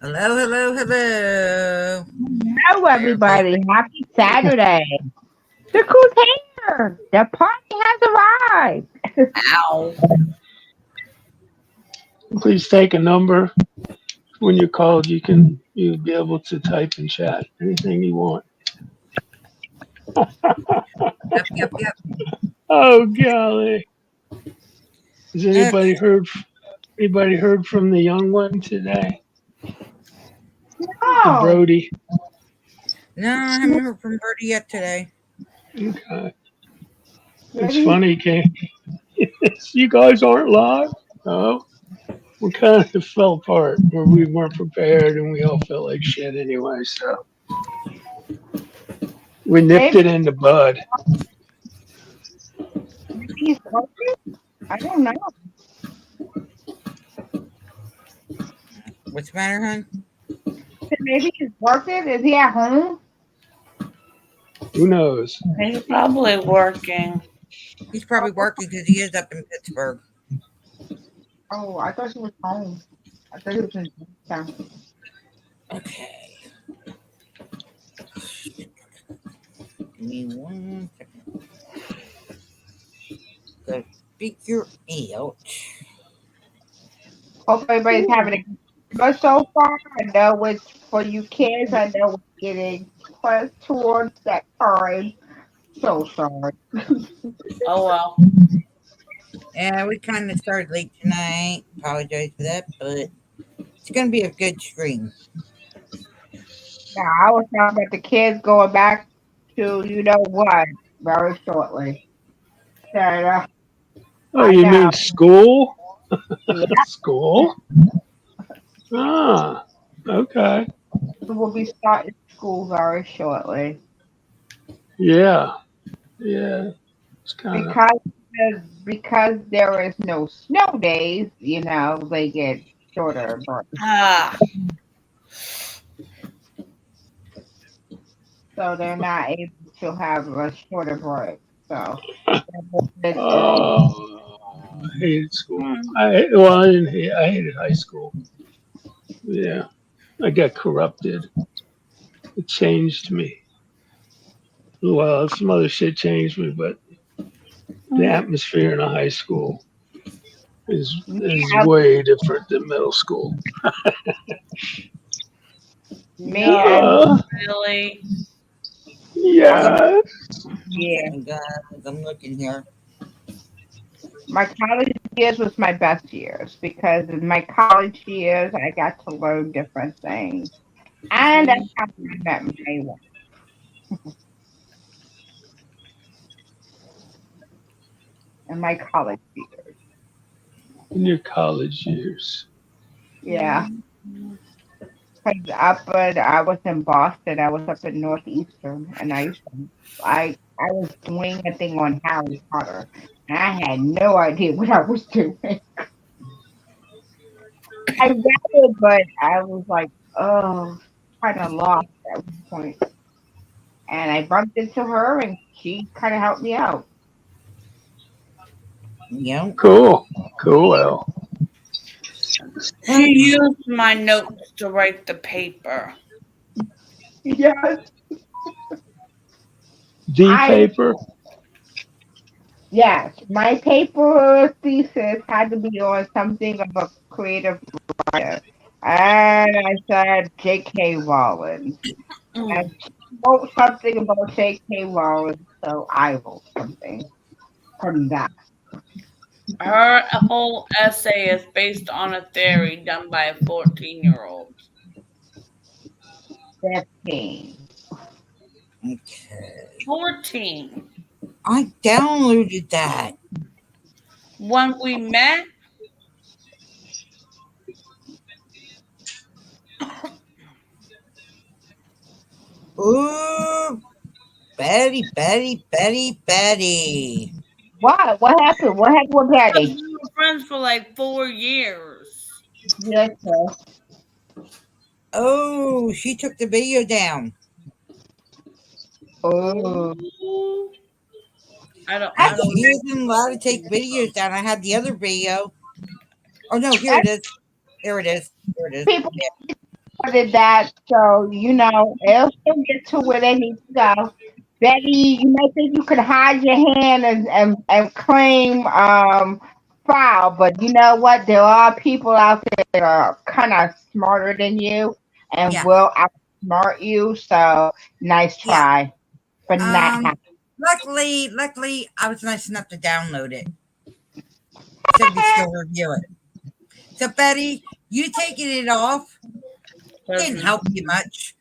Hello, hello, hello. Hello, everybody. Happy Saturday. The cool's here. The party has arrived. Ow. Please take a number. When you're called, you'll be able to type and chat anything you want. Yep, yep, yep. Oh golly! Has Okay. anybody heard from the young one today? The Oh, Brody. No, I haven't heard from Birdie yet today. Okay. It's maybe funny, you guys aren't live. Oh, we kind of fell apart where we weren't prepared and we all felt like shit anyway. So we nipped maybe it in the bud. he's working. I don't know. What's the matter, hon? Maybe he's working. Is he at home? Who knows? He's probably working. He's probably working because he is up in Pittsburgh. Oh, I thought he was home. I thought he was in town. Okay. Give me 1 second. Go figure out. Hope everybody's having a good But so far. I know it's for you kids. I know we're getting close towards that time. So sorry. Oh well. Yeah, we kind of started late tonight. Apologize for that, but it's going to be a good stream. Now, I was talking about the kids going back to you know what very shortly. So, Oh, I you know. mean school? Yeah, School? Ah, okay. we'll be starting school very shortly Yeah, yeah. It's kind of. because because there is no snow days. They get shorter, but Ah, so they're not able to have a shorter break. So it's early. Oh, I hated school. I didn't hate. I hated high school. Yeah, I got corrupted. It changed me. Well, some other shit changed me, but the atmosphere in a high school is Yeah, way different than middle school. me and no, Uh, really. Give me yeah. yeah. 1 second, guys. I'm looking here. My college years was my best years because in my college years I got to learn different things. And that's how I met my wife in my college years. In your college years. Yeah. 'Cause I was in Boston. I was up in Northeastern, and I was doing a thing on Harry Potter, and I had no idea what I was doing. I read it, but I was like, oh, kind of lost at one point. And I bumped into her, and she kind of helped me out. Yep. Cool. Cool. Well, She used my notes to write the paper. Yes, D I paper. yes, my paper thesis had to be on something of a creative writer, and I said J.K. Rowling. Mm. And she wrote something about J.K. Rowling, so I wrote something from that. Her whole essay is based on a theory done by a 14-year-old. 15. Okay. 14. I downloaded that. When we met, Ooh, Betty, Betty, Betty, Betty. What? What happened? What happened with because Patty? we were friends for like 4 years. Yes, sir. Oh, she took the video down. Oh, Oh, I I She don't know. isn't allowed to take videos down. I had the other video. Oh no, here I it is. Here it is. Here it is. people Yeah. did that, so it'll still get to where they need to go. Betty, you might think you could hide your hand and claim foul, but you know what? There are people out there that are kind of smarter than you and Yeah, will outsmart you. So nice yeah. try for not Um, having. luckily, I was nice enough to download it so we could still review it. So Betty, you taking it off didn't Doesn't help you much.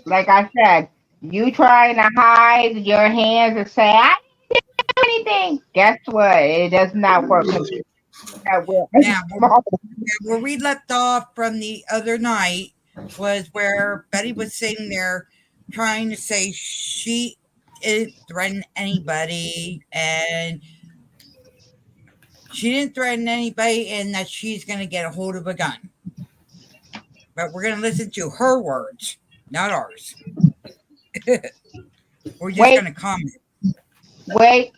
Like I said, you trying to hide your hands and say I didn't do anything. Guess what? It does not work. 'Cause we're Now, smart. where we left off from the other night was where Betty was sitting there trying to say she didn't threaten anybody and she didn't threaten anybody and that she's going to get a hold of a gun. But we're going to listen to her words, not ours. We're just Wait, going to comment. wait.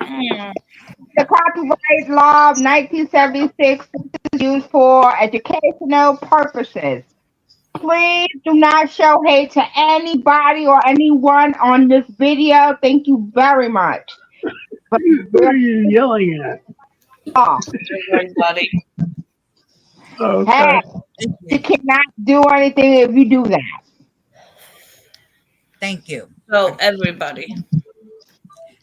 mm, The copyright law of 1976 is used for educational purposes. Please do not show hate to anybody or anyone on this video. Thank you very much. But Who are you yelling at? everybody. hey, Okay. Thank you you. cannot do anything if you do that. Thank you. So everybody.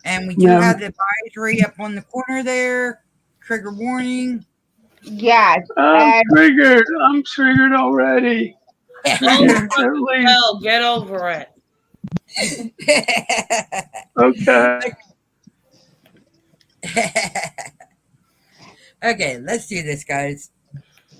And we do Now, have the advisory up on the corner there. Trigger warning. Yes, I'm and triggered. I'm triggered already. Oh Triggered at least. hell, get over it. Okay. Okay, let's do this, guys.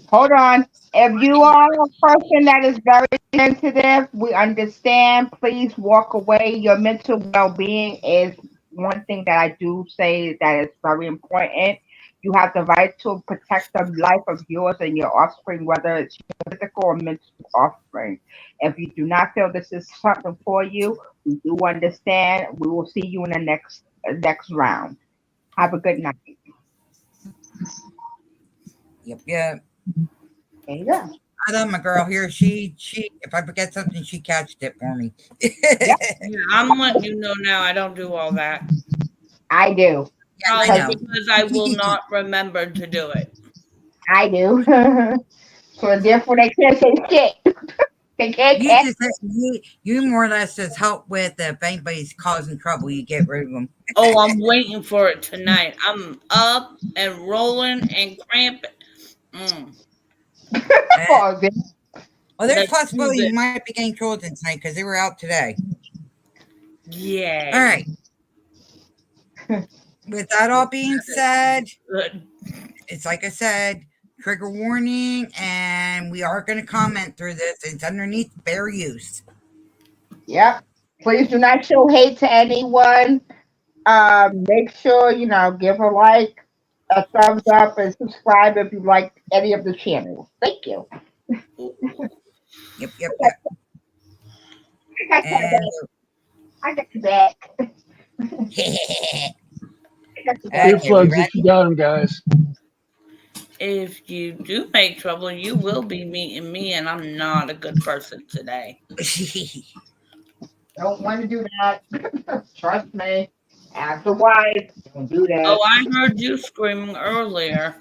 hold on. If you are a person that is very sensitive, we understand. Please walk away. Your mental well being is one thing that I do say that is very important. You have the right to protect the life of yours and your offspring, whether it's your physical or mental offspring. If you do not feel this is something for you, we do understand. We will see you in the next round. Have a good night. Yep, yep. There you go. I love my girl here. She. If I forget something, she catched it for me. Yep, Yeah, I'm letting you know now I don't do all that. I do. Yes, I Probably Because know. because I will not remember to do it. I do. So therefore they can't say shit. They can't You catch. just you more or less just help with if anybody's causing trouble, you get rid of them. Oh, I'm waiting for it tonight. I'm up and rolling and cramping. Mm, Oh, this- Well, there's let's do possibility this. you might be getting children tonight because they were out today. All Yay. right. With that all being said, Good. it's like I said, trigger warning, and we are going to comment through this. It's underneath fair use. Yep. Please do not show hate to anyone. Make sure give a like, a thumbs up, and subscribe if you like any of the channels. Thank you. Yep, yep, yep. I got your And back. I got your back. okay, I got your back. we Earplugs if you ready? got them, guys. If you do make trouble, you will be meeting me, and I'm not a good person today. Don't want to do that. Trust me. As a wife, don't do Oh, that. I heard you screaming earlier.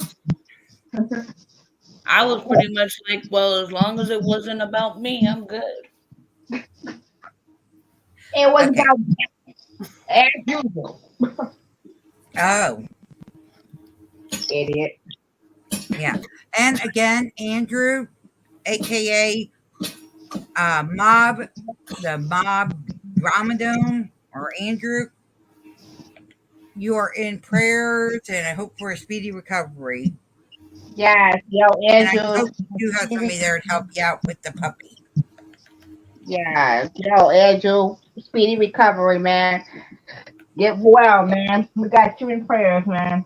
I was pretty much like, well, as long as it wasn't about me, I'm good. It was Okay. about as usual. Oh, Idiot. yeah. And again, Andrew, aka Mob, the Mob Ramadan, or Andrew, you are in prayers, and I hope for a speedy recovery. Yes, yo, And I Andrew. hope you have somebody there to help you out with the puppy. Yes, yo, Andrew. Speedy recovery, man. Get well, man. We got you in prayers, man.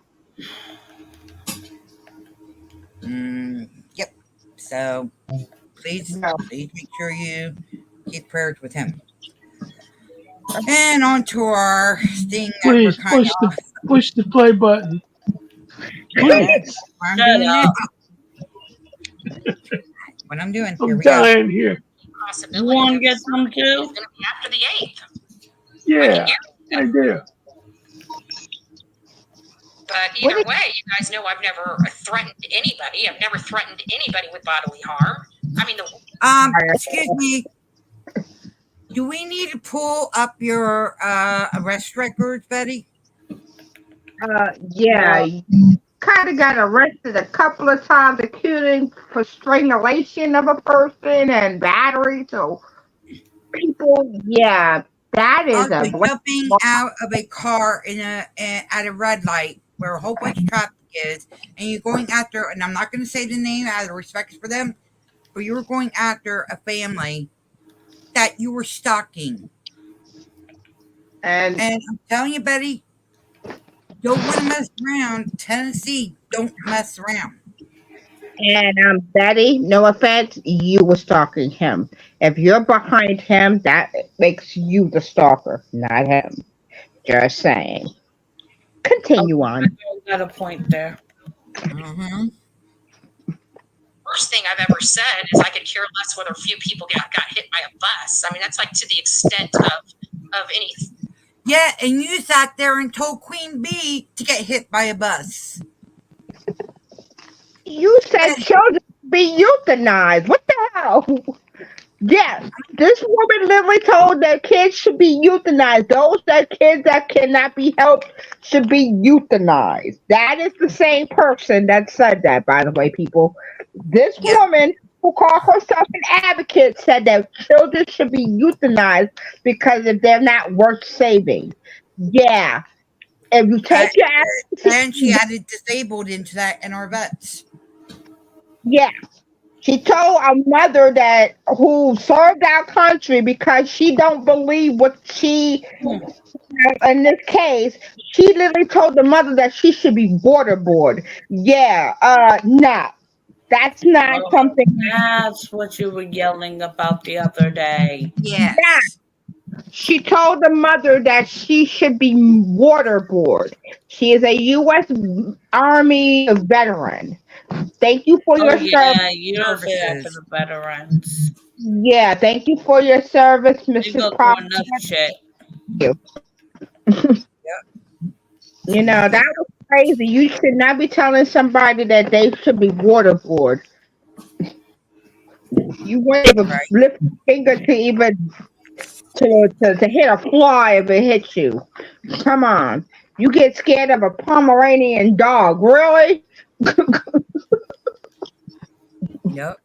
Yep. So No. please make sure you keep prayers with him. And on to our thing that we're Please kind push the play button. of Please. I'm Shut doing now. up. What I'm doing. Here I'm we go. dying here. You Possibility want to of get some is too? going to be after the 8th. I can Yeah, guarantee I it. do. But What either is way, you guys know I've never threatened anybody. I've never threatened anybody with bodily harm. I mean, Excuse me. Do we need to pull up your arrest records, Betty? yeah, No. you kind of got arrested a couple of times, accusing for strangulation of a person and battery. So people, yeah, that is a Also, black jumping mark. out of a car at a red light where a whole bunch of traffic is, and you're going after. And I'm not going to say the name out of respect for them, but you were going after a family that you were stalking. And And I'm telling you, Betty, don't want to mess around. Tennessee, don't mess around. Betty, no offense, you were stalking him. If you're behind him, that makes you the stalker, not him. Just saying. Continue Okay, on. you got a point there. Mm-hmm. worst thing I've ever said is I could care less whether a few people got hit by a bus. I mean, that's like to the extent of any. Yeah, and you sat there and told Queen Bee to get hit by a bus. You said Betty, children be euthanized. What the hell? Yes, this woman literally told that kids should be euthanized. Those that kids that cannot be helped should be euthanized. That is the same person that said that, by the way, people. This yep, woman who called herself an advocate said that children should be euthanized because if they're not worth saving. Yeah, if you uh, take your advocacy, and she added disabled into that in our vets. yeah. She told a mother that who served our country because she don't believe what she Hmm. in this case. She literally told the mother that she should be waterboard. Yeah, no, that's not Oh, something. that's what you were yelling about the other day. Yeah, Yes. she told the mother that she should be waterboard. She is a U.S. Army veteran. Thank you for Oh your service. yeah, you don't say that to Services. the veterans. Yeah, thank you for your service, They Mrs. go through Prop. enough shit. Yep. You know, that was crazy. You should not be telling somebody that they should be waterboard. You wouldn't even Right. lift a finger to even to hit a fly if it hits you. Come on. You get scared of a Pomeranian dog. Really? Yep.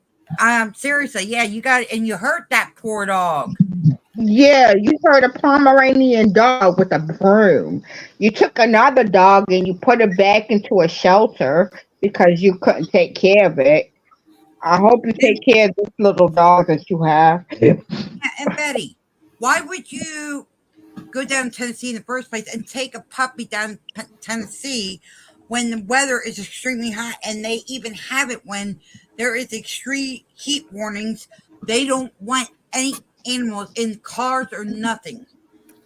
Seriously, yeah, you got and you hurt that poor dog. Yeah, you hurt a Pomeranian dog with a broom. You took another dog and you put it back into a shelter because you couldn't take care of it. I hope you take And, care of this little dog that you have. and Betty, why would you go down to Tennessee in the first place and take a puppy down Tennessee when the weather is extremely hot and they even have it when there is extreme heat warnings? They don't want any animals in cars or nothing.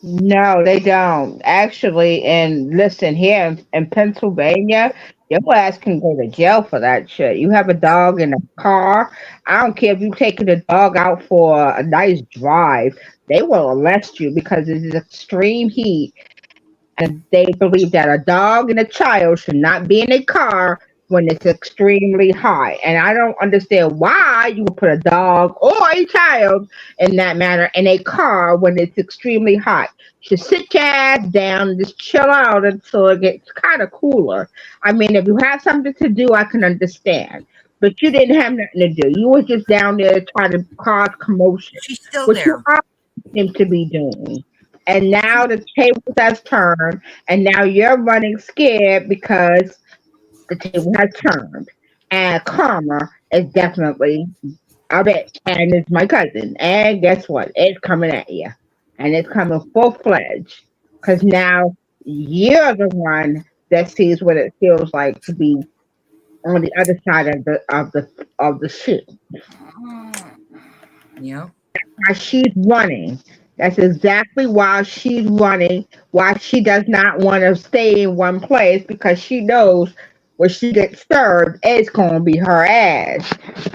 No, they don't. Actually, and listen, here in Pennsylvania, your ass can go to jail for that shit. You have a Yep. dog in a car. I don't care if you taking the dog out for a nice drive. They will arrest you because it is extreme heat, and they believe that a dog and a child should not be in a car when it's extremely hot. And I don't understand why you would put a dog or a child in that matter in a car when it's extremely hot. You should sit your ass down and just chill out until it gets kind of cooler. I mean, if you have something to do, I can understand. But you didn't have nothing to do. You were just down there trying to cause commotion, She's still which you there. seem to be doing. And now the tables has turned, and now you're running scared because the table has turned. And karma is definitely a bitch, and it's my cousin. And guess what? It's coming at you, and it's coming full fledged. Because now you're the one that sees what it feels like to be on the other side of the shoe. Yep. Why she's running. That's exactly why she's running, why she does not want to stay in one place because she knows when she gets served, it's gonna be her ass.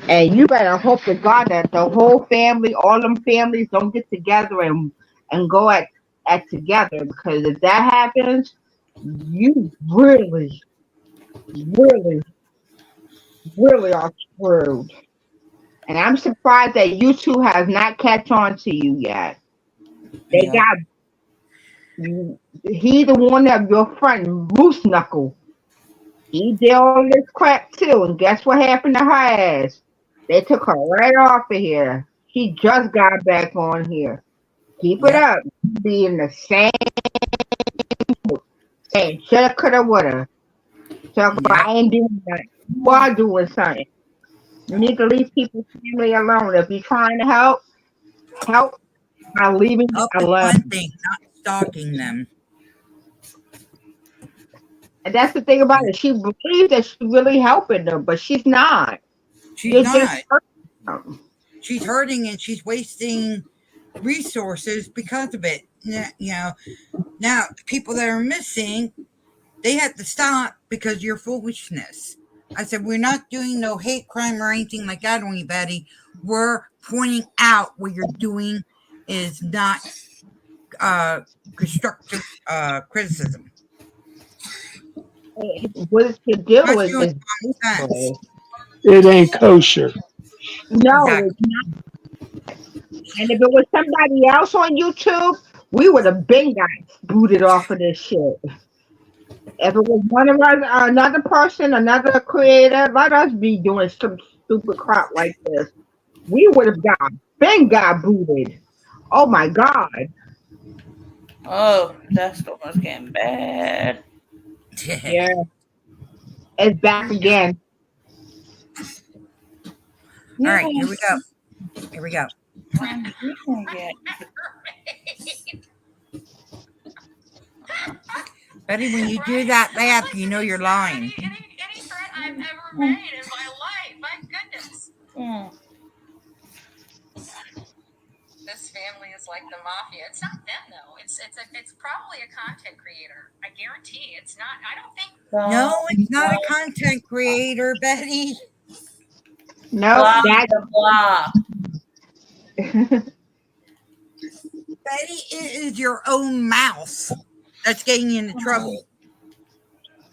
And you better hope to God that the whole family, all them families, don't get together and go at together, because if that happens, you really, really, really are screwed. And I'm surprised that YouTube has not catch on to you yet. They Yeah. got he the one of your friend Moose Knuckle. He did all this crap too, and guess what happened to her ass? They took her right off of here. She just got back on here. Keep it Yep. up. Being the same. Shoulda, coulda, woulda. Talk about Yep. I ain't doing that. You are doing something. You need to leave people's family alone. If you're trying to help by leaving it Help is one alone. thing, not stalking them. And that's the thing about it. She believes that she's really helping them, but she's not. She's You're just not. hurting them. She's hurting and she's wasting resources because of it. You know, now the people that are missing, they have to stop because of your foolishness. I said, we're not doing no hate crime or anything like that on anybody. We're pointing out what you're doing is not constructive criticism. What you do Especially on is common sense. It ain't kosher. no, Exactly. it's not. And if it was somebody else on YouTube, we would have been got booted off of this shit. If it was one of us, another person, another creator, let us be doing some stupid crap like this. We would have got booted. Oh my god. Oh, that storm is getting bad. Yeah, it's back again. All Yeah, right, here we go. Here we go. I'm doing it. Betty, when you do that laugh, you know you're lying. Any friend I've ever made in my life. My goodness. Mm. This family is like the mafia. It's not them though. It's probably a content creator. I guarantee it's not. I don't think. No, it's not a content creator, Betty. No, Blah, that blah. Betty, it is your own mouse that's getting you into trouble.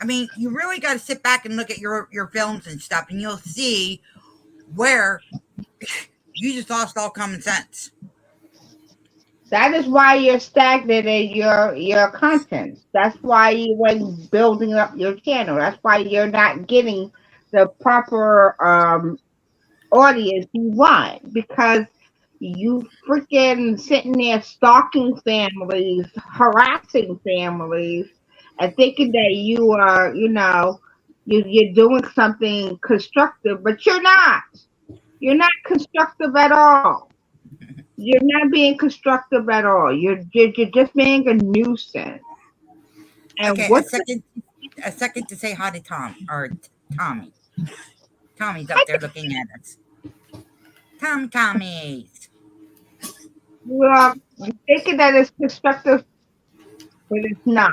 I mean, you really got to sit back and look at your films and stuff, and you'll see where you just lost all common sense. that is why you're stagnant in your content. That's why you ain't building up your channel. That's why you're not getting the proper audience you want, because you freaking sitting there stalking families, harassing families, and thinking that you are, you're doing something constructive, but you're not. You're not constructive at all. You're not being constructive at all. You're just being a nuisance. And Okay, what's a second to say hi to Tom or Tommy. Tommy's up there looking at us. Tommy's. you're thinking that it's constructive, but it's not.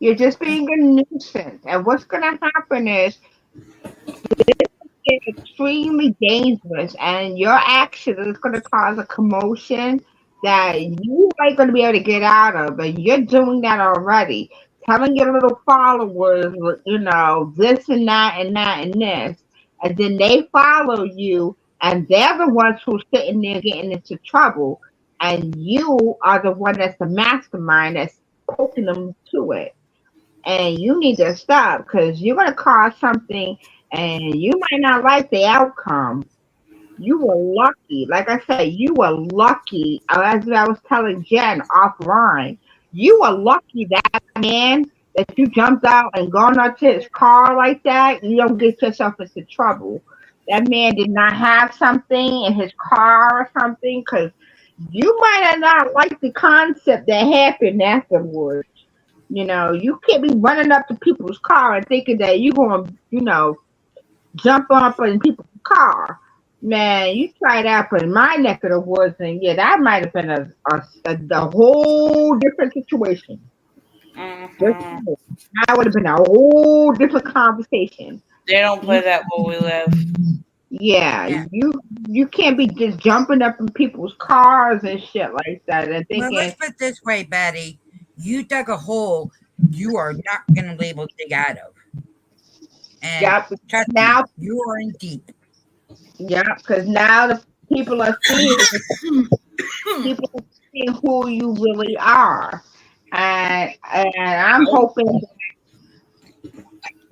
You're just being a nuisance. And what's going to happen is it's extremely dangerous, and your action is going to cause a commotion that you ain't going to be able to get out of. And you're doing that already. Telling your little followers, this and that and that and this. And then they follow you, and they're the ones who's sitting there getting into trouble. And you are the one that's the mastermind that's poking them to it. And you need to stop, because you're going to cause something and you might not like the outcome. You were lucky. Like I said, you were lucky. As I was telling Jen offline, you were lucky that man that you jumped out and gone up to his car like that, you don't get yourself into trouble. That man did not have something in his car or something, because you might have not liked the concept that happened afterwards. You can't be running up to people's car and thinking that you're going to, jump up in people's car. Man, you try that in my neck of the woods, and yeah, that might have been a whole different situation. Mm-hmm. That would have been a whole different conversation. They don't play You, that where we live. yeah, Yeah. you can't be just jumping up in people's cars and shit like that and Well, let's thinking, put it this way, Betty. You dug a hole you are not going to be able to dig out of. And yep. trust me, Now, you are in deep. yeah, because now the people are seeing people are seeing who you really are, and I'm hoping.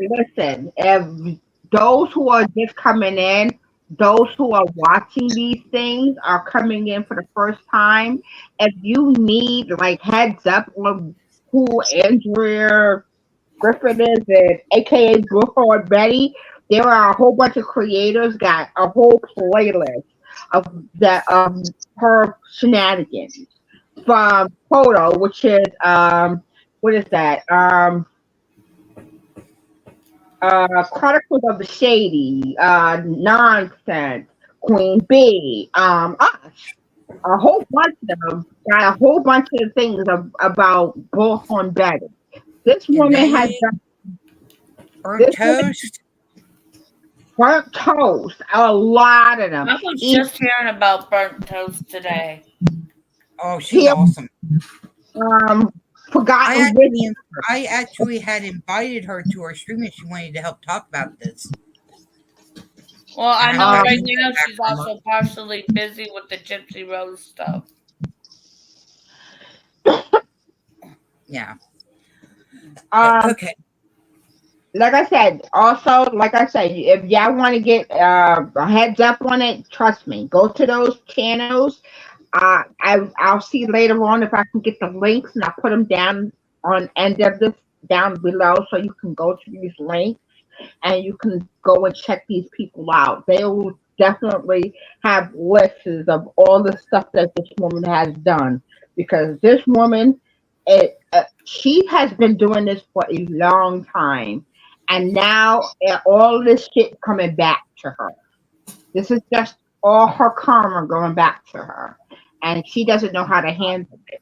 Listen, if those who are just coming in, those who are watching these things are coming in for the first time. If you need like heads up on who Andrea Griffin is, and AKA Brooklyn Betty, there are a whole bunch of creators got a whole playlist of that her shenanigans from Photo, which is what is that Chronicles of the Shady, Nonsense, Queen Bee, us. A whole bunch of them got a whole bunch of things about Bullhorn Betty. This And woman has they done burnt this woman toast. burnt toast, a lot of them. I was Even just hearing about burnt toast today. Oh, she's peel, awesome. um, I forgotten actually, which. I actually had invited her to our stream if she wanted to help talk about this. Well, And I I know never right heard now back she's from her. also partially busy with the Gypsy Rose stuff. Yeah. Um, Okay. like I said, if y'all want to get a heads up on it, trust me, go to those channels. I'll see later on if I can get the links, and I'll put them down on end of this down below, so you can go to these links and you can go and check these people out. They will definitely have lists of all the stuff that this woman has done, because this woman, she has been doing this for a long time, and now all this shit coming back to her. This is just all her karma going back to her, and she doesn't know how to handle it.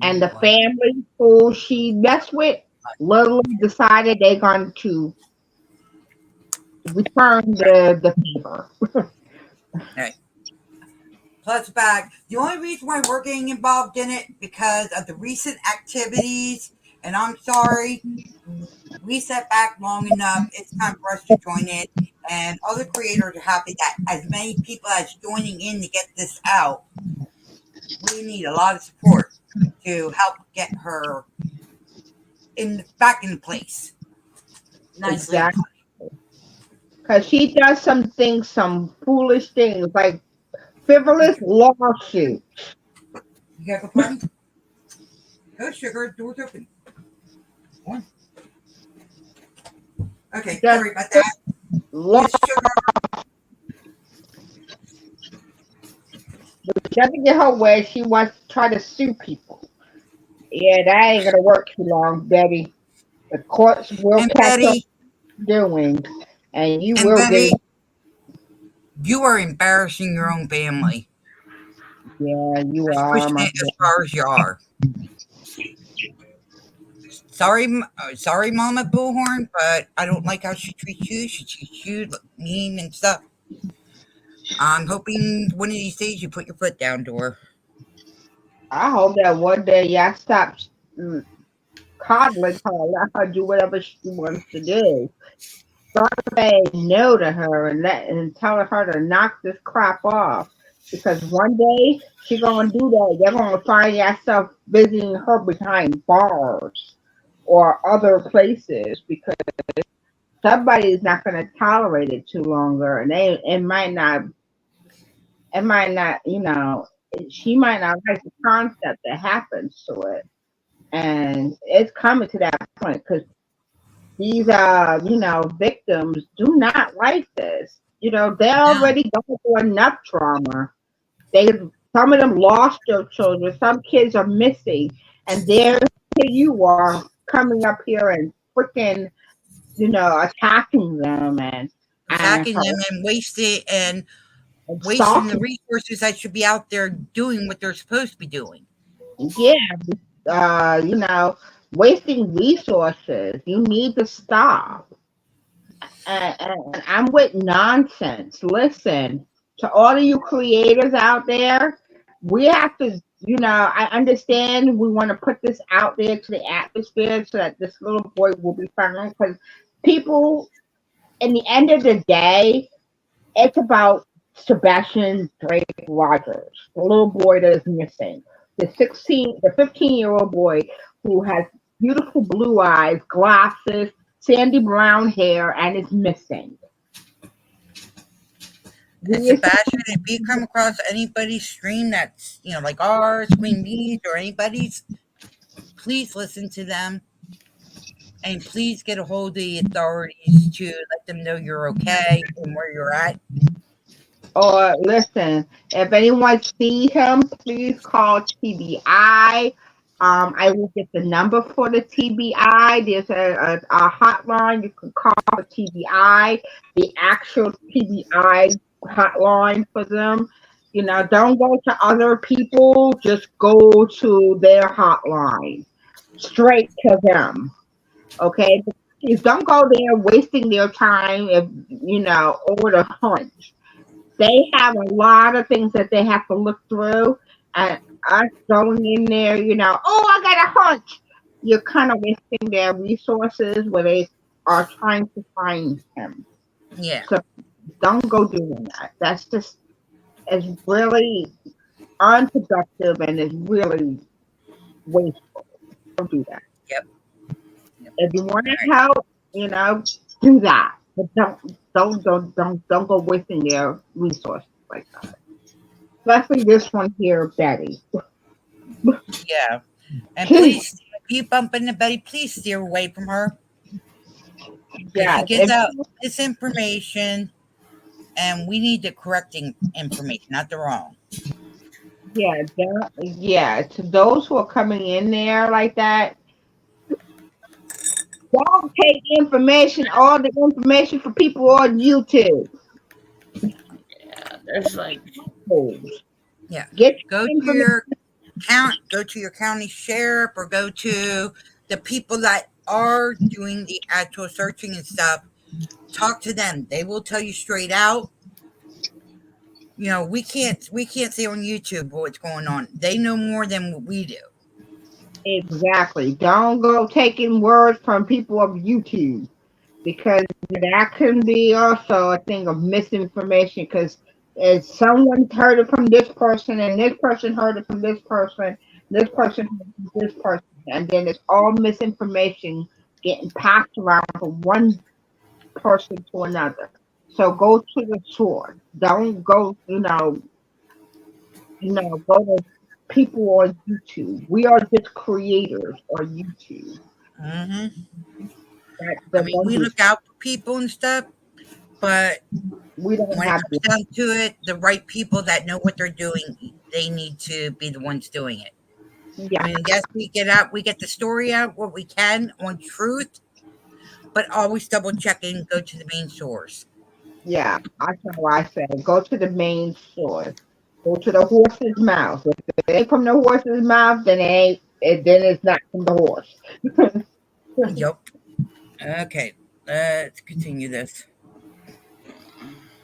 And the family who she messed with literally decided they're going to return the favor. Okay. Plus back. The only reason why we're getting involved in it because of the recent activities, and I'm sorry, we sat back long enough. It's time for us to join in, and other creators are happy that as many people as joining in to get this out. We need a lot of support to help get her in back in place, nicely in Exactly. place. Because she does some things, some foolish things, like frivolous lawsuit. You gotta go party. Go, sugar. Doors open. One. Okay, Just sorry about that. law, Miss Sugar. doesn't get her way. She wants to try to sue people. Yeah, that ain't gonna work too long, Betty. The courts will And catch her Betty, doing, and you and will get. Betty, you are embarrassing your own family. Yeah, you Just are pushing my. it as far as you are. Sorry, sorry, Mama Bullhorn, but I don't like how she treats you. She treats you mean and stuff. I'm hoping one of these days you put your foot down to her. I hope that one day y'all stop coddling her, let her do whatever she wants to do. Start saying no to her and telling her to knock this crap off. Because one day she gonna do that. You're gonna find yourself visiting her behind bars or other places, because somebody is not gonna tolerate it too longer, and it might not, she might not like the concept that happens to it, and it's coming to that point because these victims do not like this. They No, already go through enough trauma. They Some of them lost their children. Some kids are missing, and there here you are coming up here and freaking attacking them and attacking them and wasting the stalking. resources that should be out there doing what they're supposed to be doing. Yeah, wasting resources. You need to stop. And I'm with nonsense. Listen, to all of you creators out there, we have to, I understand we want to put this out there to the atmosphere so that this little boy will be found. Because people, in the end of the day, it's about Sebastian Drake Rogers, the little boy that is missing. The 15-year-old boy who has beautiful blue eyes, glasses, sandy brown hair, and is missing. And Sebastian, if you come across anybody's stream that's, like ours, Queen Bee's, or anybody's, please listen to them. And please get a hold of the authorities to let them know you're okay and where you're at. Or listen, if anyone sees him, please call TBI. I will get the number for the TBI. There's a hotline you can call for TBI, the actual TBI hotline for them. Don't go to other people, just go to their hotline, straight to them. Okay? Please don't go there wasting their time if over the hunch. They have a lot of things that they have to look through, and us going in there, oh, I got a hunch. You're kind of wasting their resources where they are trying to find him. Yeah. So don't go doing that. That's just, it's really unproductive and it's really wasteful. Don't do that. Yep. If you want to help, do that. But don't go wasting their resources like that. Especially this one here, Betty. Yeah. And please, if you bump into Betty, please steer away from her. Because she gives out misinformation, and we need the correct information, not the wrong. Yeah. To those who are coming in there like that, don't take all the information for people on YouTube. Yeah, there's like. Yeah. Get Go to your county sheriff, or go to the people that are doing the actual searching and stuff. Talk to them. They will tell you straight out. We can't say on YouTube what's going on. They know more than what we do. Exactly. Don't go taking words from people of YouTube, because that can be also a thing of misinformation, because if someone heard it from this person and this person heard it from this person, this person heard it from this person, and then it's all misinformation getting passed around from one person to another. So go to the source. Don't go, go to people on YouTube. We are just creators on YouTube. We look out for people and stuff, but we don't when have it comes down to it, the right people that know what they're doing, they need to be the ones doing it. Yeah. Yes, we get the story out what we can on truth, but always double check and go to the main source. Yeah, that's how I say. Go to the main source. Go to the horse's mouth. If it ain't from the horse's mouth, then it's not from the horse. Yep. Okay, let's continue this.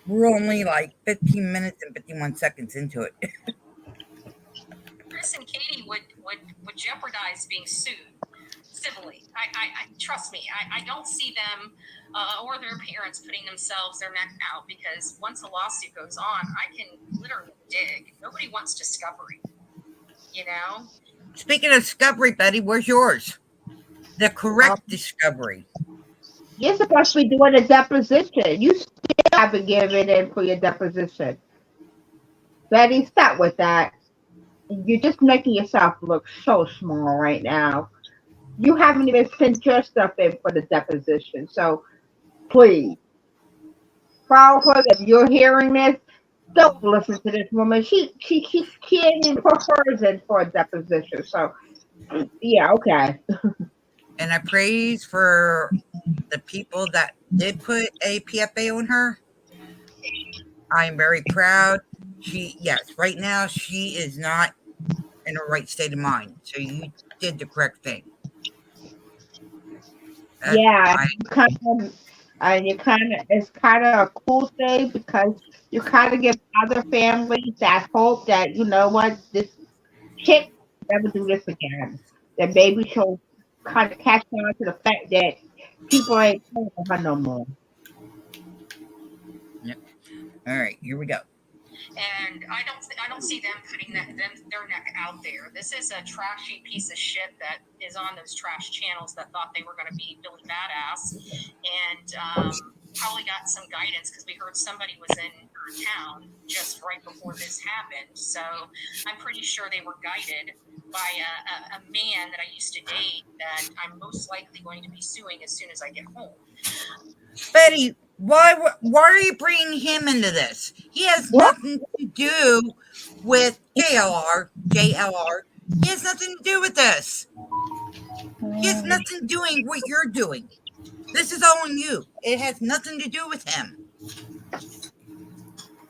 We're only like 15 minutes and 51 seconds into it. Chris and Katie would jeopardize being sued civilly. I trust me. I don't see them or their parents putting their neck out, because once a lawsuit goes on, I can literally dig. Nobody wants discovery. Speaking of discovery, Betty, where's yours? The correct discovery. You're supposed to be doing a deposition. You still haven't given in for your deposition. Betty, stop with that. You're just making yourself look so small right now. You haven't even sent your stuff in for the deposition. So please, Crawford, if you're hearing this, don't listen to this woman. She can't even put hers in for a deposition. So yeah, okay. And I praise for the people that did put a PFA on her. I'm very proud. Right now she is not in her right state of mind. So you did the correct thing. Yeah, I you kind of, it's kind of a cool thing because you kind of give other families that hope that you know what this chick will never do this again. That maybe she'll kind of catch on to the fact that people ain't playing with her no more. yep. All right, here we go. And I don't see them putting their neck out there. This is a trashy piece of shit that is on those trash channels that thought they were going to be Billy Badass, and probably got some guidance because we heard somebody was in town just right before this happened. So I'm pretty sure they were guided by a man that I used to date that I'm most likely going to be suing as soon as I get home. Betty, why are you bringing him into this? He has What? nothing to do with JLR. He has nothing to do with this. He has nothing doing what you're doing. This is all on you. It has nothing to do with him.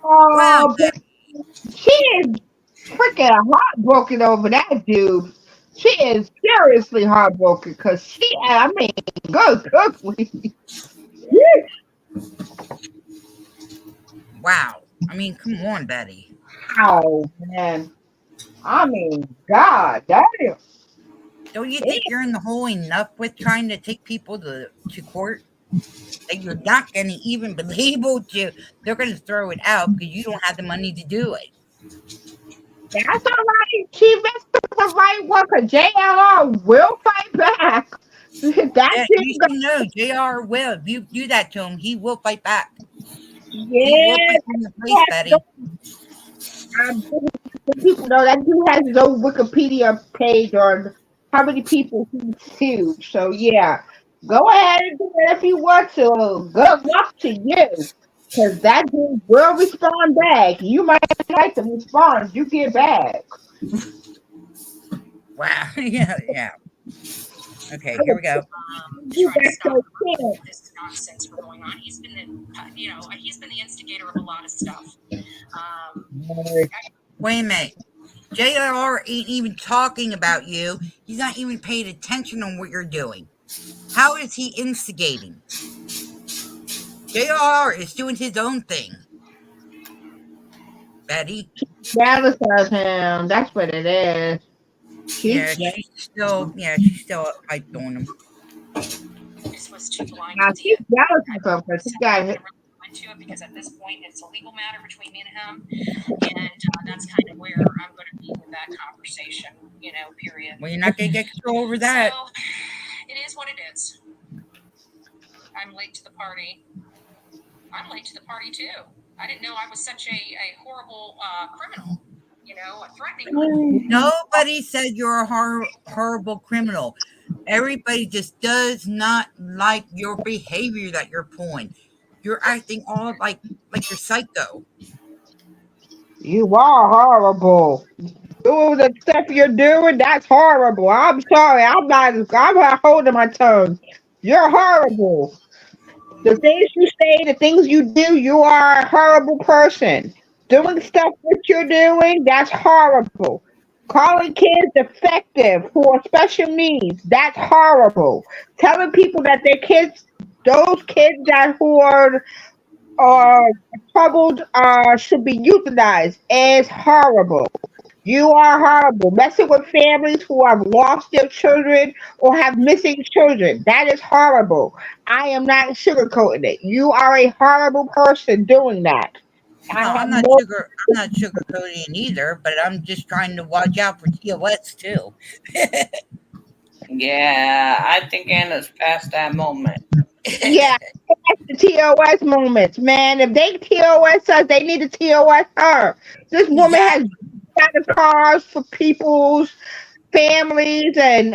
Wow, Oh, but she is freaking heartbroken over that dude. She is seriously heartbroken because I mean, good cookie. wow. I mean, come on, Betty. Wow, man. I mean, God damn. Don't you think you're in the hole enough with trying to take people to court that you're not going to even be able to? They're going to throw it out because you don't have the money to do it. That's all right. She messed with the right one because JLR will fight back. That Yeah, dude you got, should know JR will. If you do that to him, he will fight back. He will yeah, put you in the place, Betty. I'm people know that dude has his own Wikipedia page on how many people he sued. So yeah, go ahead and do it if you want to. Good luck to you, because that dude will respond back. You might like the response you get back. Wow. Yeah, yeah. Okay, I here would we go. do Trying to that stop so quick. this nonsense from going on. He's been he's been the instigator of a lot of stuff. Um, Wait a minute. JR ain't even talking about you. He's not even paying attention on what you're doing. How is he instigating? JR is doing his own thing, Betty. Jealous of him. That's what it is. She's Yeah, jealous. she's still hyped on him. just was too blind Now to see she's it. jealous I of him because he said I'm got not hit. going to really go into it because at this point it's a legal matter between me and him, and that's kind of where I'm going to be with that conversation. Period. Well, you're not gonna get control over that. So it is what it is. I'm late to the party. I'm late to the party too. I didn't know I was such a horrible criminal. A threatening one. Nobody said you're a horrible criminal. Everybody just does not like your behavior that you're pulling. You're acting all like you're psycho. You are horrible. Doing the stuff you're doing, that's horrible. I'm sorry. I'm not holding my tongue. You're horrible. The things you say, the things you do, you are a horrible person. Doing stuff that you're doing, that's horrible. Calling kids defective who are special needs, that's horrible. Telling people that their kids, those kids that who are troubled, should be euthanized, is horrible. You are horrible. Messing with families who have lost their children or have missing children. That is horrible. I am not sugarcoating it. You are a horrible person doing that. I Well, have no. I'm not sugarcoating either, but I'm just trying to watch out for TOS too. Yeah, I think Anna's past that moment. Yeah, that's the TOS moments, man. If they TOS us, they need to TOS her. This woman has Exactly. got the cars for people's families and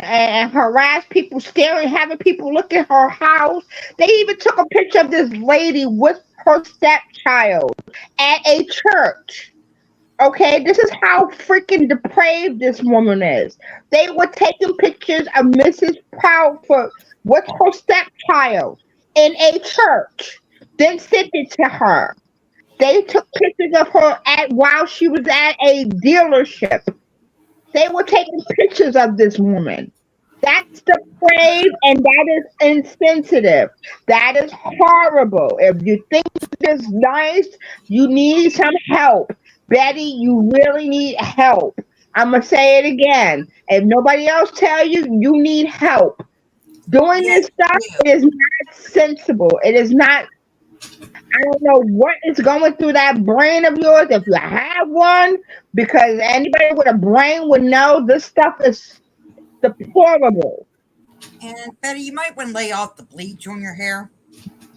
harass people, staring, having people look at her house. They even took a picture of this lady with her stepchild at a church. Okay, this is how freaking depraved this woman is. They were taking pictures of Mrs. Proudfoot with her stepchild in a church, then sent it to her. They took pictures of her at while she was at a dealership. They were taking pictures of this woman. That's depraved and that is insensitive. That is horrible. If you think this is nice, you need some help. Betty, you really need help. I'm going to say it again. If nobody else tell you, you need help. Doing Yes, this stuff, you it is not sensible. It is not, I don't know what is going through that brain of yours if you have one, because anybody with a brain would know this stuff is deplorable. do. And Betty, you might want to lay off the bleach on your hair.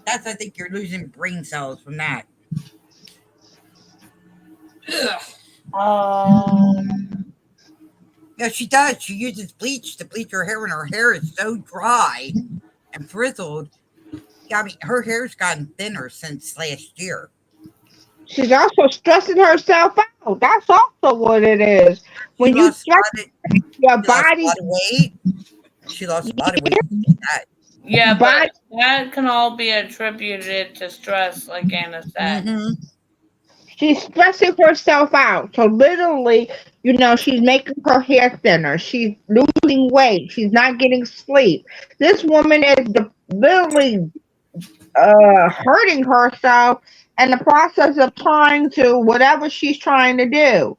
I think you're losing brain cells from that. Ugh. Um, Yeah, she does. She uses bleach to bleach her hair, and her hair is so dry and frizzled. Yeah, I mean, her hair's gotten thinner since last year. She's also stressing herself out. That's also what it is. She When you lost a stress lot of your she lost a body, lot of weight. She lost a lot of weight from that. yeah, body, but that can all be attributed to stress, like Anna said. Mm-hmm. she's stressing herself out. So literally, she's making her hair thinner. She's losing weight. She's not getting sleep. This woman is literally hurting herself in the process of trying to whatever she's trying to do.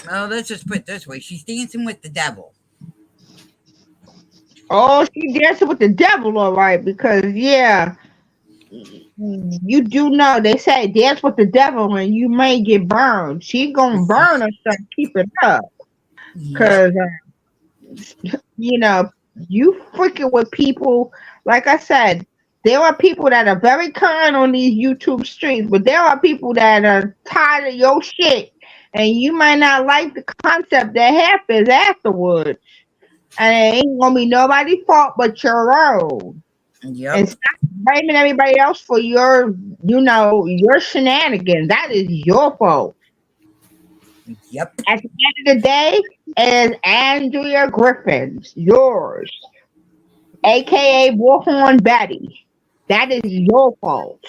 Well, let's just put it this way: she's dancing with the devil. Oh, she dancing with the devil, all right, because yeah, you do know they say dance with the devil and you may get burned. She gonna burn herself. Keep it up, Yep. cause you know you freaking with people. Like I said, there are people that are very kind on these YouTube streets, but there are people that are tired of your shit, and you might not like the concept that happens afterwards. And it ain't gonna be nobody's fault but your own. And Yep. stop blaming everybody else for your shenanigans. That is your fault. Yep. At the end of the day, it is Andrea Griffin's, yours, aka Warhorn Betty. That is your fault.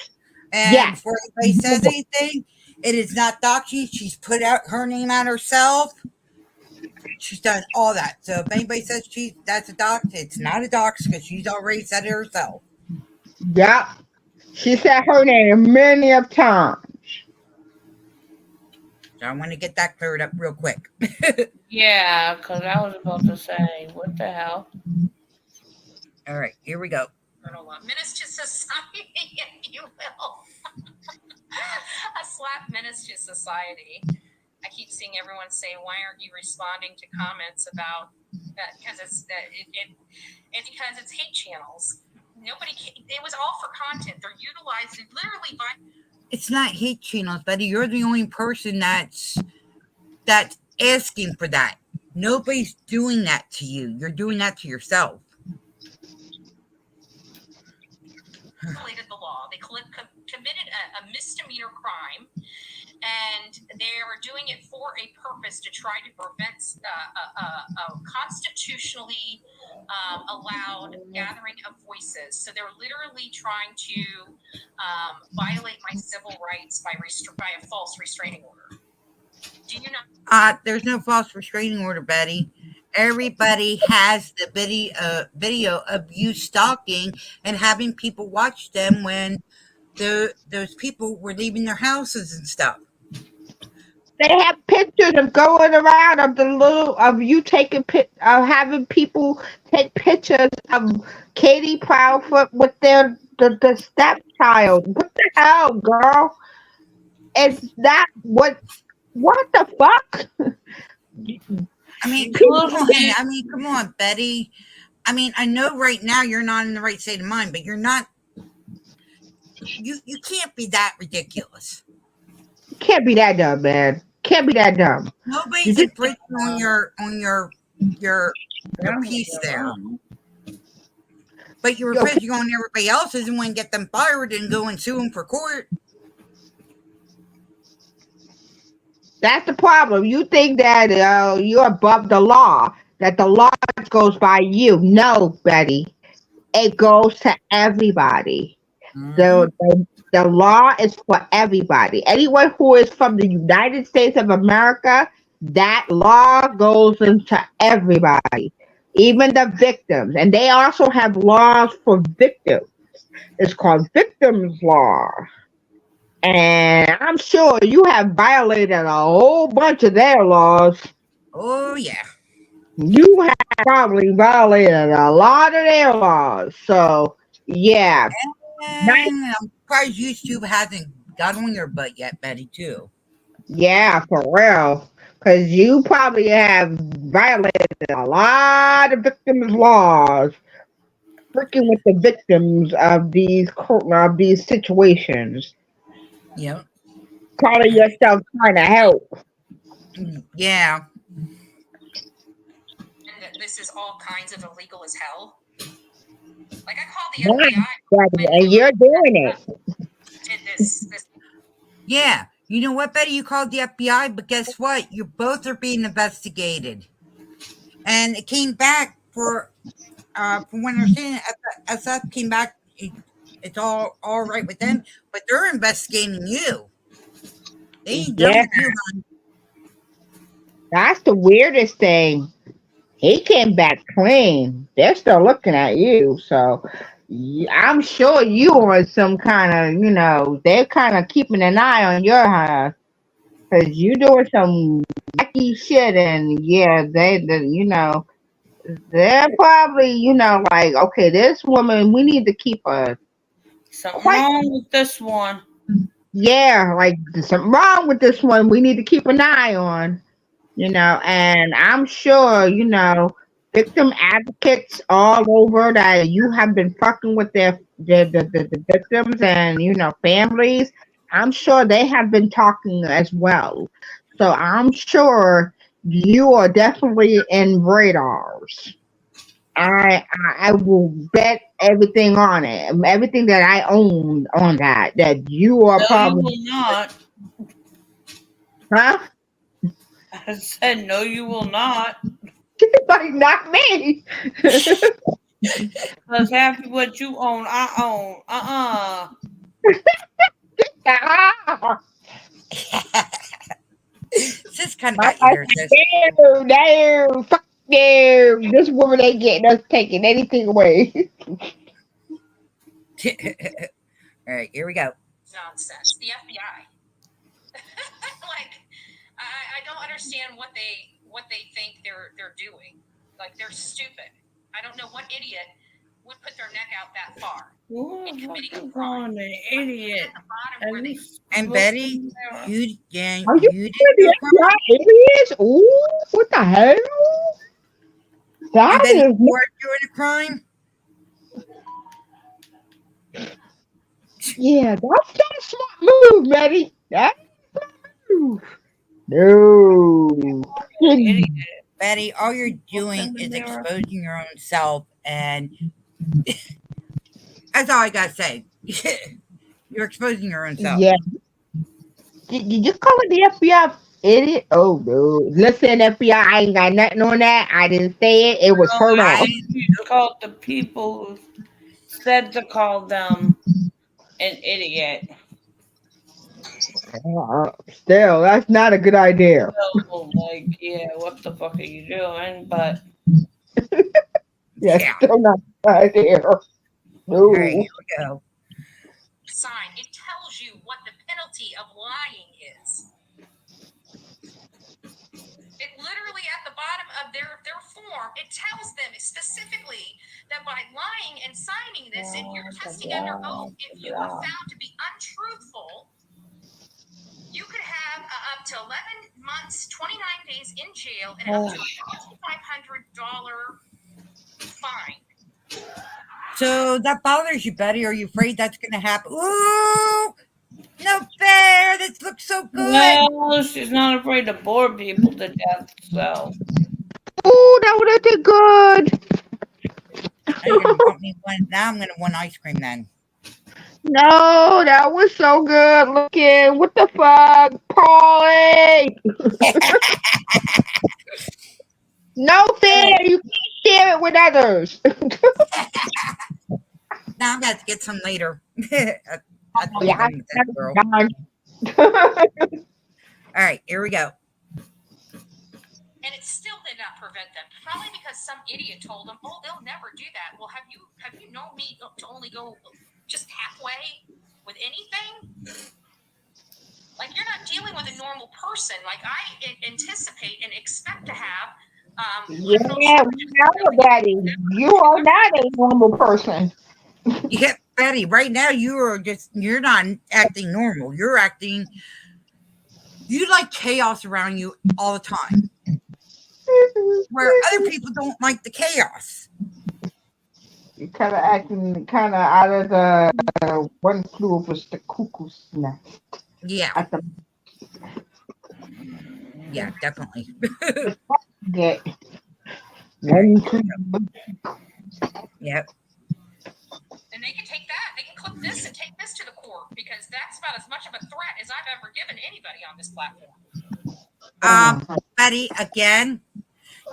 And Yes. before anybody says anything, it is not doxing. She's put out her name out herself. She's done all that. So if anybody says that's a dox, it's not a dox because she's already said it herself. Yep. She said her name many of times. So I want to get that cleared up real quick. Yeah, because I was about to say, what the hell? All right, here we go. Menace to society, if you will. A slap menace to society. I keep seeing everyone say, "Why aren't you responding to comments about that?" Because it's because it's hate channels. It was all for content. They're utilized literally by. It's not hate channels, Betty. You're the only person that's asking for that. Nobody's doing that to you. You're doing that to yourself. Violated the law. They committed a misdemeanor crime, and they are doing it for a purpose to try to prevent a constitutionally allowed gathering of voices. So they're literally trying to violate my civil rights by a false restraining order. Do you know? There's no false restraining order, Betty. Everybody has the video of you stalking and having people watch them when those people were leaving their houses and stuff. They have pictures of going around of you of having people take pictures of Katie Proudfoot with the stepchild. What the hell, girl? Is that what the fuck? I mean, People, come on, Betty. I mean, I know right now you're not in the right state of mind, but you're not. You can't be that ridiculous. can't be that dumb, man. Can't be that dumb. Nobody's infringing on your piece there. But you're infringing on everybody else's and want to get them fired and go and sue them for court. That's the problem. You think that you're above the law, that the law goes by you. No, Betty. It goes to everybody. Mm-hmm. The law is for everybody. Anyone who is from the United States of America, that law goes into everybody. even the victims, and they also have laws for victims. It's called victims law. And I'm sure you have violated a whole bunch of their laws. Oh yeah. You have probably violated a lot of their laws. So, yeah. Nice. And I'm surprised YouTube hasn't got on your butt yet, Betty, too. Yeah, for real. Because you probably have violated a lot of victims' laws, working with the victims of these situations, Yep. calling yourself trying to help. Yeah. And that this is all kinds of illegal as hell. Like I called the Nice, FBI buddy, when and you're doing it. did this. Yeah. You know what, Betty? You called the FBI, but guess what? You both are being investigated. And it came back from what I'm saying, SF came back. It's all right with them, but they're investigating you. They ain't done Yeah, with you, hon. that's the weirdest thing. He came back clean. They're still looking at you, so I'm sure you on some kind of, they're kind of keeping an eye on your house because you doing some wacky shit, and yeah, they're probably, like, okay, this woman, we need to keep her Something quite, wrong with this one. yeah, like there's something wrong with this one. We need to keep an eye on. And I'm sure, victim advocates all over that you have been fucking with the victims and, families. I'm sure they have been talking as well. So I'm sure you are definitely in radars. I will bet everything on it, everything that I own on that you are No, you probably, will not. huh? I said, no, you will not. Like, not me. Because half of what you own, I own. Ah, Sis kind of I got you there, sis. no, fuck no. This woman ain't getting us taking anything away. All right, here we go. Nonsense. The FBI. Like I don't understand what they think they're doing. Like they're stupid. I don't know what idiot would put their neck out that far Who in the fuck committing a is crime. on an Like, idiot? at the bottom Are where you they And supposed Betty, to? Are you you did really your the crime. FBI aliens? Ooh, what the hell? And That Betty, is you are doing a crime. yeah, that's not a smart move, Betty. That's a smart move. No. Idiot. Betty, all you're Look doing in the is mirror. exposing your own self, and that's all I gotta say. You're exposing your own self. Yeah. Did you call it the FBI idiot? Oh no. Listen, FBI, I ain't got nothing on that. I didn't say it. It was No, heard I off. think you called the people who said to call them an idiot. Still, that's not a good idea. So, like, yeah, what the fuck are you doing? But Yeah, Yeah. still not a good idea. All right, here No. we go. sign. It tells you what the penalty of lying is. It literally at the bottom of their form, it tells them specifically that by lying and signing this and you're testing under oath, if you are found to be untruthful, you could have up to 11 months, 29 days in jail, and up to a $2,500 fine. So that bothers you, Betty? Are you afraid that's going to happen? Ooh, no fair. This looks so good. well, she's not afraid to bore people to death. So Oh, that would have been good. Now you're going to want me one. Now I'm going to want ice cream then. No, that was so good looking. What the fuck, Polly? No fair. You can't share it with others. Now I'm going to have to get some later. That's what Yeah, I'm done with that girl. done. All right, here we go. and it still did not prevent them. Probably because some idiot told them, "Oh, they'll never do that." Well, have you known me to only go just halfway with anything? Like, you're not dealing with a normal person. Like, I anticipate and expect to have criminal Yeah, we charges. know, Betty. You are not a normal person. Yeah, Betty, right now you're not acting normal. You like chaos around you all the time. Where other people don't like the chaos. You're kind of acting kind of out of the one flew over the cuckoo's nest. Yeah, At the yeah, definitely. get All right, one here we flew. go. Yep. And they can take that. They can clip this and take this to the court, because that's about as much of a threat as I've ever given anybody on this platform. Betty, again,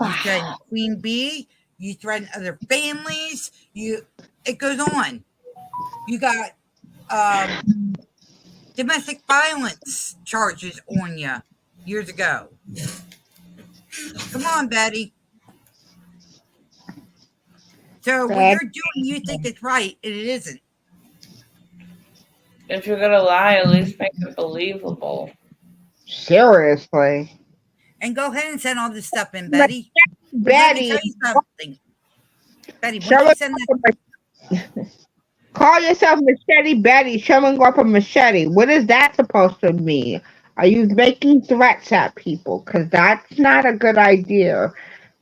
you threaten Queen Bee, you threaten other families, it goes on. You got domestic violence charges on you years ago. Come on, Betty. So what you're doing, you think it's right, and it isn't. If you're gonna lie, at least make it believable. Seriously, And go ahead and send all this stuff in, Betty. But let me Betty, tell you something. Betty, once show you us send that, call yourself Machete Betty. Showing off a machete. What is that supposed to mean? Are you making threats at people? Because that's not a good idea.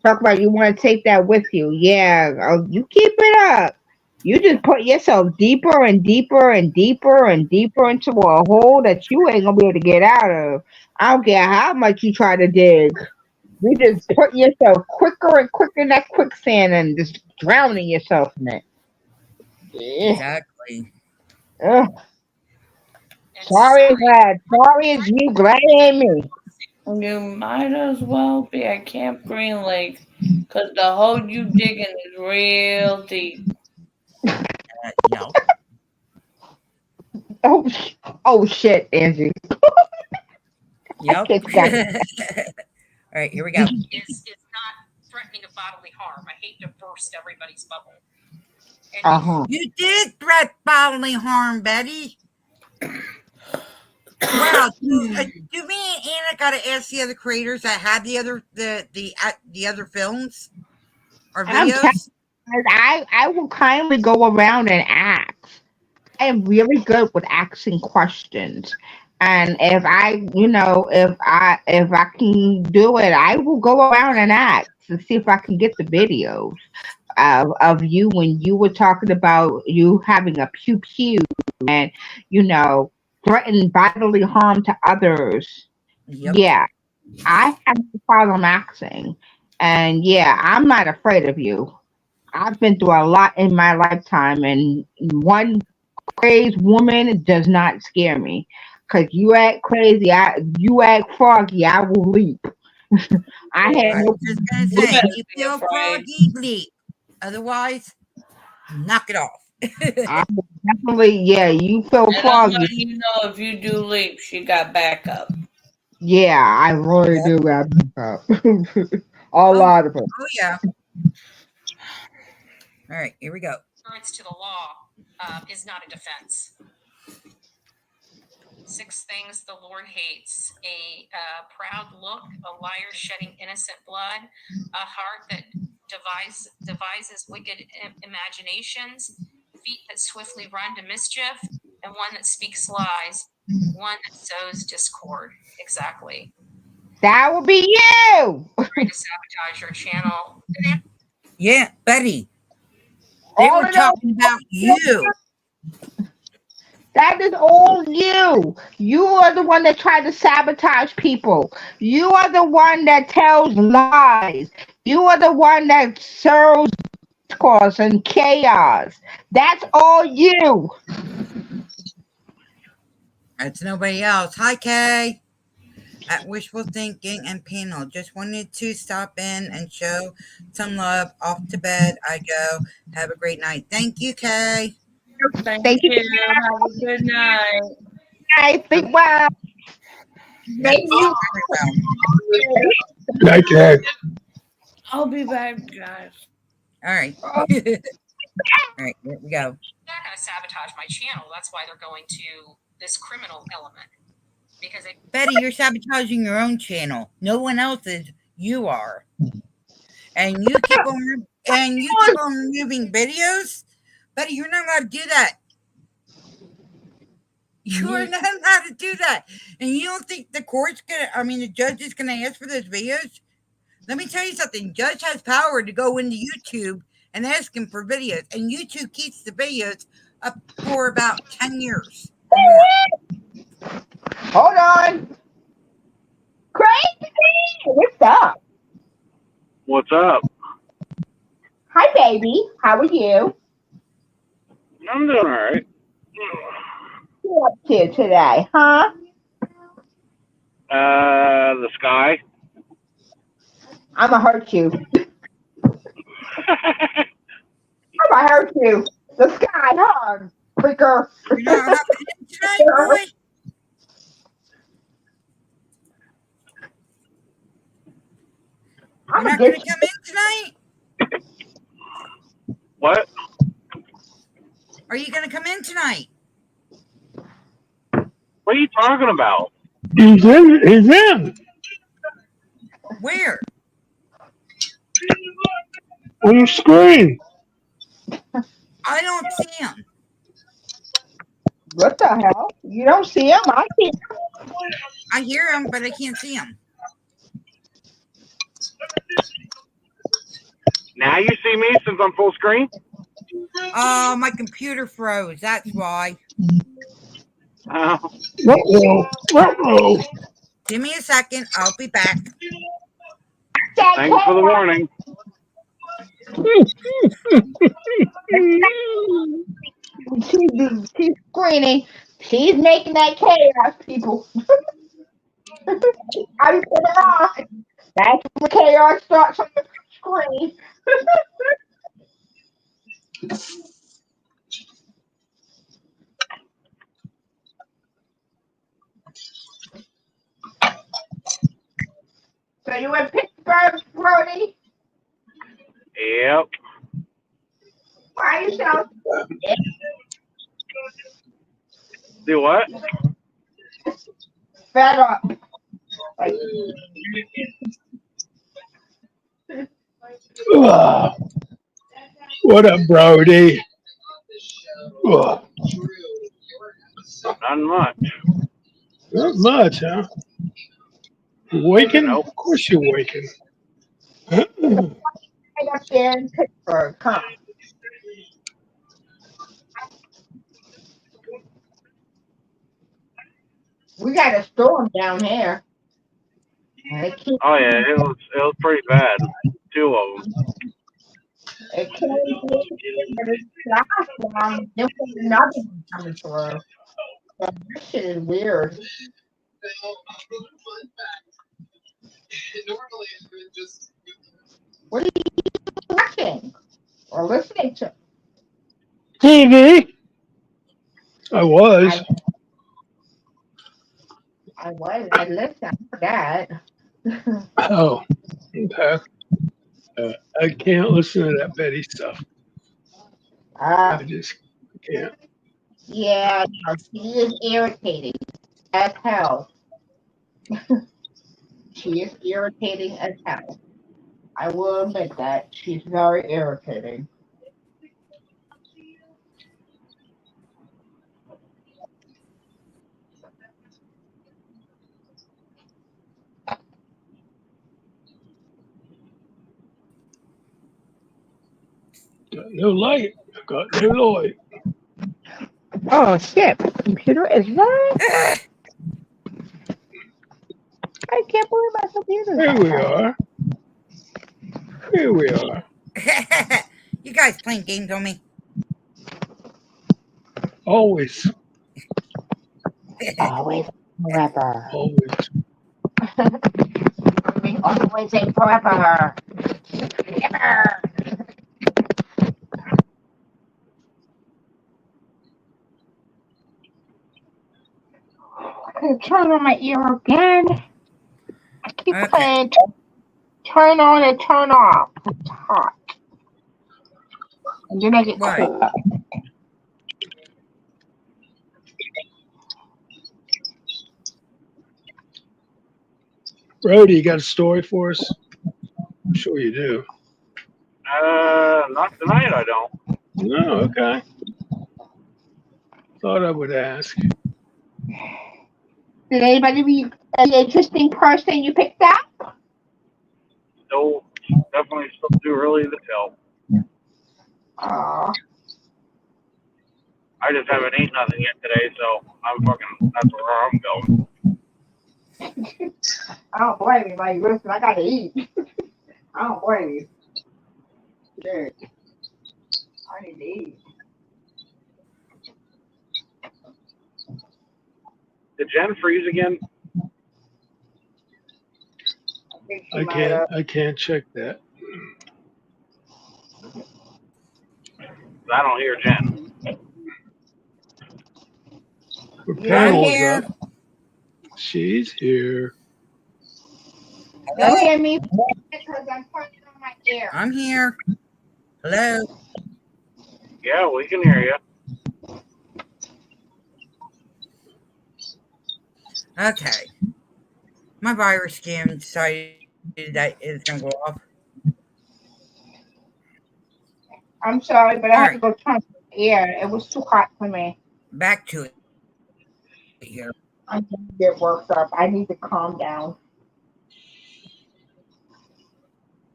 Talk about you want to take that with you. Yeah, you keep it up. You just put yourself deeper and deeper and deeper and deeper into a hole that you ain't gonna be able to get out of. I don't care how much you try to dig. You just put yourself quicker and quicker in that quicksand and just drowning yourself in it. Yeah. exactly. Ugh. And Sorry, glad. Sorry, it's you. Glad it ain't me. You might as well be at Camp Green Lake, because the hole you digging is real deep. Yep. Oh, oh shit, Angie. I Yep. kicked that. All right, here we go. is not threatening a bodily harm. I hate to burst everybody's bubble. And Uh-huh. You did threat bodily harm, Betty. Wow. Do me and Anna got to ask the other creators that had the other films or I'm telling videos? you, I will kindly go around and ask. I am really good with asking questions. And if I, if I can do it, I will go around and ask to see if I can get the videos of you when you were talking about you having a pew pew and you know threaten bodily harm to others. Yep. Yeah, I have no problem asking, and yeah, I'm not afraid of you. I've been through a lot in my lifetime, and one crazed woman does not scare me. Cause you act crazy, you act froggy, I will leap. I had I no. was just gonna You say, better if you be feel afraid. froggy, bleep. Otherwise, knock it off. I will definitely, yeah. You feel And I'm froggy, letting you know, if you do leap, she got backup. yeah. I really Yep. do got up. A Oh, lot of them. oh yeah. All right, here we go. adherence to the law is not a defense. 6 things the Lord hates: a proud look, a liar shedding innocent blood, a heart that devises wicked imaginations, feet that swiftly run to mischief, and one that speaks lies, one that sows discord. Exactly. That will be you. Trying to sabotage your channel. Yeah, Betty. They All were of those. talking about you. That is all you. You are the one that tried to sabotage people. You are the one that tells lies. You are the one that serves discourse and chaos. That's all you. That's nobody else. Hi, Kay. At Wishful Thinking and Panel. Just wanted to stop in and show some love. Off to bed I go. Have a great night. Thank you, Kay. Thank Thank you. you. Have a good night. I think, well, Maybe you. Very well. Night, Dad. I'll be back, guys. All right. All right, here we go. They're not going to sabotage my channel. That's why they're going to this criminal element because they. Betty, you're sabotaging your own channel. No one else's. You are. And you keep on removing videos. Betty, you're not allowed to do that. You are not allowed to do that. And you don't think the judge is gonna ask for those videos? Let me tell you something. Judge has power to go into YouTube and ask him for videos. And YouTube keeps the videos up for about 10 years or more. Hold on. Crazy. What's up? What's up? Hi, baby. How are you? I'm doing all right. What up to today, huh? The sky. I'ma hurt you. I'ma hurt you. The sky, huh? Freaker. You're not hopping in tonight, boy? You're I'ma not gonna get you. come in tonight? What? Are you gonna come in tonight? What are you talking about? He's in. He's in. Where? On your screen. I don't see him. What the hell? You don't see him? I see him. I hear him, but I can't see him. Now you see me since I'm full screen? Oh, my computer froze. That's why. Oh. Uh-oh. Give me a second. I'll be back. Thanks for the warning. She's screening. She's making that chaos, people. I put it on. That's when chaos starts on the screen. So you in Pittsburgh, Brody? Yep. Why you so Do what? fed up? Like, Ugh. What up, Brody? Ugh. Not much. Not much, huh? You waking? Nope. Of course you're waking. right up there in Pittsburgh, huh? We got a storm down here. It came, Oh yeah, it was pretty bad. 2 of them. it came in, but it's last one. There was another one coming through. So this shit is weird. What are you watching or listening to? TV. I was. I listened to that. Oh, okay. I can't listen to that Betty stuff. I just can't. Yeah, no, she is irritating as hell. She is irritating as hell. I will admit that. She's very irritating. Got no light. Got no light. Oh shit! Computer is right. Ugh. I can't believe my computer. Here we are. Here we are. You guys playing games on me? Always. Always forever. Always. We always say forever. Forever. Can you turn on my ear again? I keep Okay. playing turn on and turn off. It's hot. And then I get Right. cold. Brody, you got a story for us? I'm sure you do. Not tonight, I don't. No, okay. Thought I would ask. Did anybody read an interesting person you picked up? Still, definitely still too early to tell. Oh, I just haven't eaten nothing yet today, so that's where I'm going. I don't blame you. Like, listen, I gotta eat. I don't blame you. Shit, I need to eat. Did Jen freeze again? I think she might have. I can't check that. I don't hear Jen. Her You I'm panel hear, is up. here. She's here. you Hello? hear me? Because I'm turning on my ear. I'm here. Hello? Yeah, we can hear you. Okay. My virus scan decided that it's going to go off. I'm sorry, but I All had to right. go turn on my ear. It was too hot for me. Back to it here. I'm gonna get worked up. I need to calm down.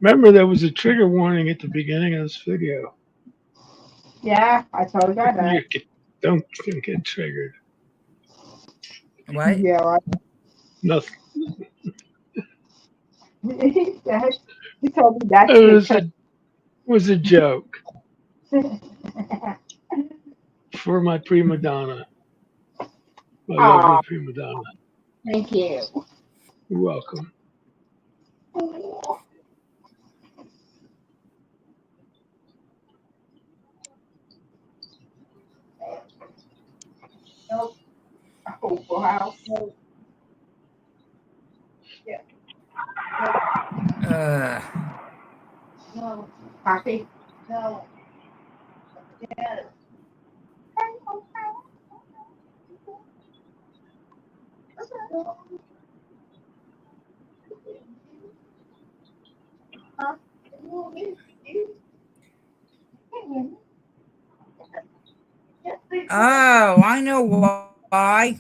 Remember, there was a trigger warning at the beginning of this video. Yeah, I told you that. Don't get triggered. What? Yeah, right. Nothing. He said, he told me that It was a joke for my prima donna. My Oh, lovely prima donna. thank you. You're welcome. Nope. Oh, wow. Nope. Yeah. Nope. Uh, No. Coffee? No. Yes. oh, I know why.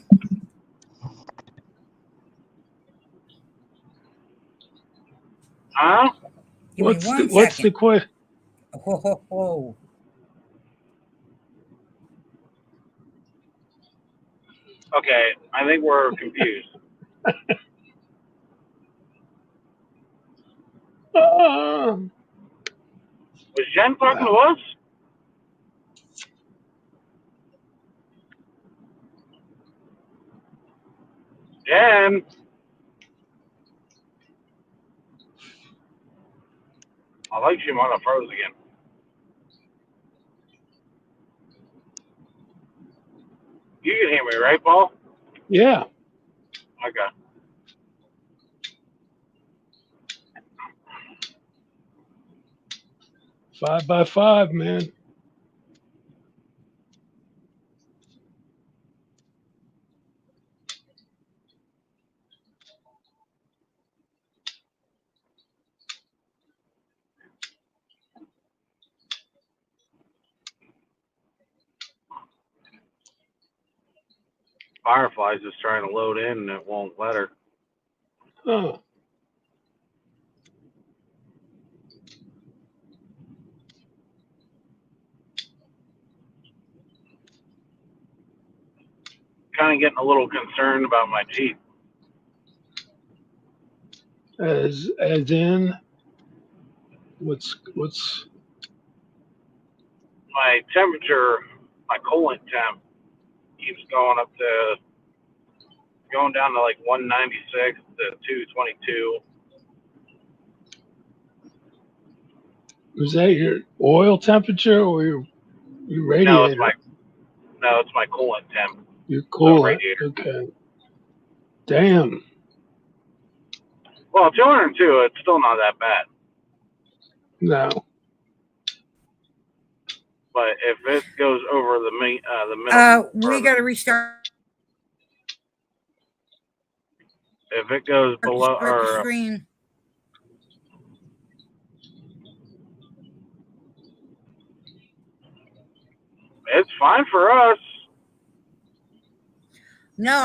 Huh? Give me one What's the second. question? Ho, ho, ho. Okay, I think we're confused. Um, Was Jen talking to us? Jen? I think she might have froze again. You can hear me, right, Paul? yeah, Okay. 5x5, man. Firefly's just trying to load in and it won't let her. Huh. Kind of getting a little concerned about my Jeep. As in, what's My temperature, my coolant temp, keeps going down to like 196 to 222. was that your oil temperature or your No, radiator? it's my coolant temp, Your the coolant. radiator. Okay. Damn. Well, 202, it's still not that bad. No. But if it goes over the middle, We got to restart if it goes below, the or screen. it's fine for us. No,